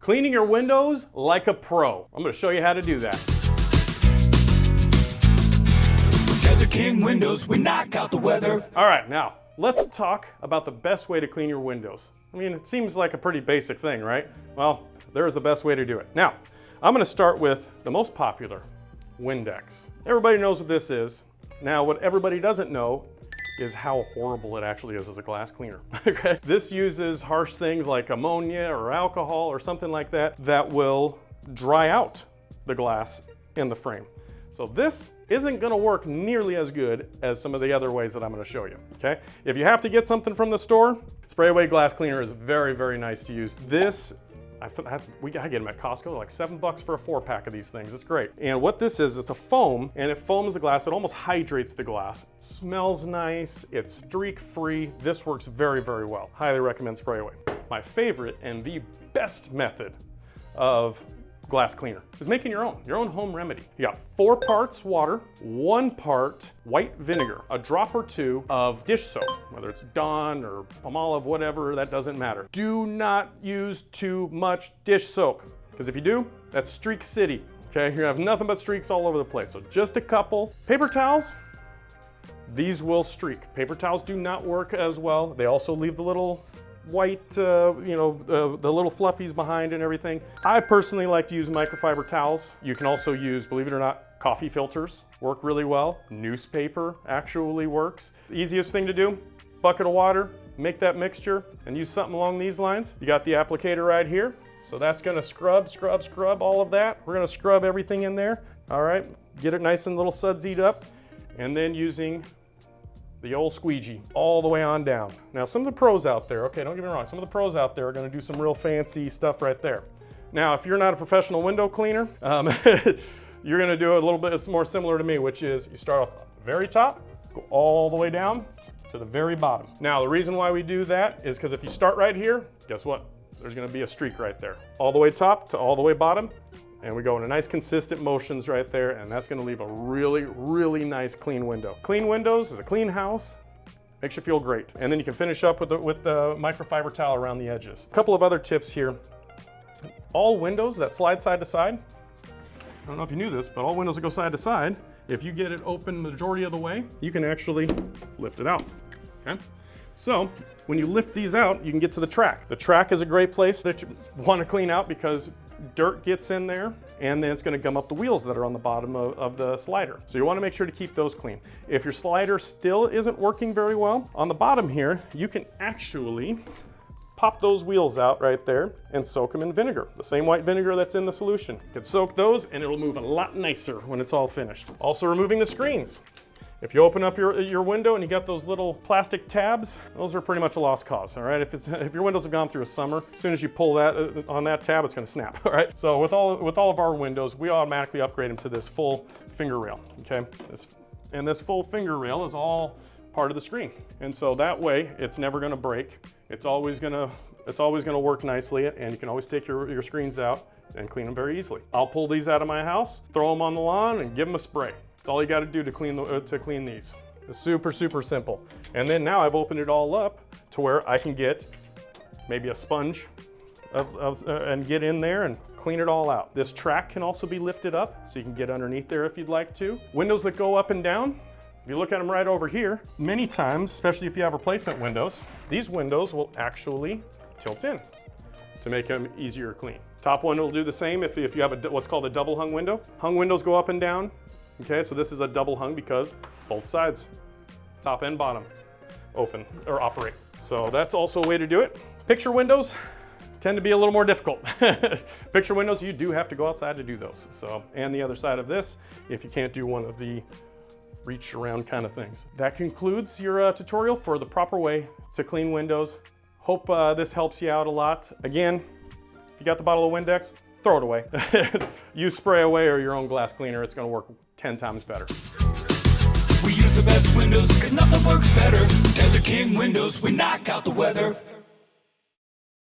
Cleaning your windows like a pro. I'm gonna show you how to do that. Desert King Windows, we knock out the weather. All right, now let's talk about the best way to clean your windows. I mean, it seems like a pretty basic thing, right? Well, there's the best way to do it. Now, I'm gonna start with the most popular, Windex. Everybody knows what this is. Now, what everybody doesn't know is how horrible it actually is as a glass cleaner. Okay? This uses harsh things like ammonia or alcohol or something like that that will dry out the glass in the frame. So this isn't gonna work nearly as good as some of the other ways that I'm gonna show you, okay? If you have to get something from the store, spray away glass cleaner is very, very nice to use. This, I get them at Costco, like $7 for a 4-pack of these things. It's great. And what this is, it's a foam, and it foams the glass. It almost hydrates the glass. It smells nice. It's streak-free. This works very, very well. Highly recommend spray away. My favorite and the best method of glass cleaner is making your own home remedy. You got 4 parts water, 1 part white vinegar, a drop or 2 of dish soap, whether it's Dawn or Palmolive, whatever, that doesn't matter. Do not use too much dish soap, because if you do, that's streak city, okay? You're gonna have nothing but streaks all over the place, so just a couple. Paper towels, these will streak. Paper towels do not work as well. They also leave the little white, the little fluffies behind and everything. I personally like to use microfiber towels. You can also use, believe it or not, coffee filters work really well. Newspaper actually works. The easiest thing to do, bucket of water, make that mixture, and use something along these lines. You got the applicator right here. So that's gonna scrub all of that. We're gonna scrub everything in there. All right, get it nice and little sudsied up. And then using the old squeegee all the way on down. Now, some of the pros out there, okay, don't get me wrong, some of the pros out there are gonna do some real fancy stuff right there. Now, if you're not a professional window cleaner, you're gonna do a little bit, it's more similar to me, which is you start off at the very top, go all the way down to the very bottom. Now, the reason why we do that is because if you start right here, guess what? There's gonna be a streak right there. All the way top to all the way bottom, and we go in a nice consistent motions right there, and that's gonna leave a really, really nice clean window. Clean windows is a clean house, makes you feel great. And then you can finish up with the microfiber towel around the edges. A couple of other tips here. All windows that slide side to side, I don't know if you knew this, but all windows that go side to side, if you get it open the majority of the way, you can actually lift it out, okay? So when you lift these out, you can get to the track. The track is a great place that you wanna clean out because dirt gets in there and then it's gonna gum up the wheels that are on the bottom of the slider. So you wanna make sure to keep those clean. If your slider still isn't working very well, on the bottom here, you can actually pop those wheels out right there and soak them in vinegar. The same white vinegar that's in the solution. You can soak those and it'll move a lot nicer when it's all finished. Also removing the screens. If you open up your window and you got those little plastic tabs, those are pretty much a lost cause, all right? If your windows have gone through a summer, as soon as you pull that on that tab, it's gonna snap, all right? So with all of our windows, we automatically upgrade them to this full finger rail, okay? This full finger rail is all part of the screen. And so that way, it's never gonna break. It's always gonna work nicely, and you can always take your screens out and clean them very easily. I'll pull these out of my house, throw them on the lawn, and give them a spray. That's all you got to do to clean these. It's super, super simple. And then now I've opened it all up to where I can get maybe a sponge and get in there and clean it all out. This track can also be lifted up, so you can get underneath there if you'd like to. Windows that go up and down, if you look at them right over here, many times, especially if you have replacement windows, these windows will actually tilt in to make them easier to clean. Top one will do the same if you have what's called a double hung window. Hung windows go up and down. Okay, so this is a double hung because both sides, top and bottom, open or operate. So that's also a way to do it. Picture windows tend to be a little more difficult. Picture windows, you do have to go outside to do those. So, and the other side of this, if you can't do one of the reach around kind of things. That concludes your tutorial for the proper way to clean windows. Hope this helps you out a lot. Again, if you got the bottle of Windex, throw it away. Use spray away or your own glass cleaner. It's gonna work 10 times better. We use the best windows, cause nothing works better. Desert King Windows, we knock out the weather.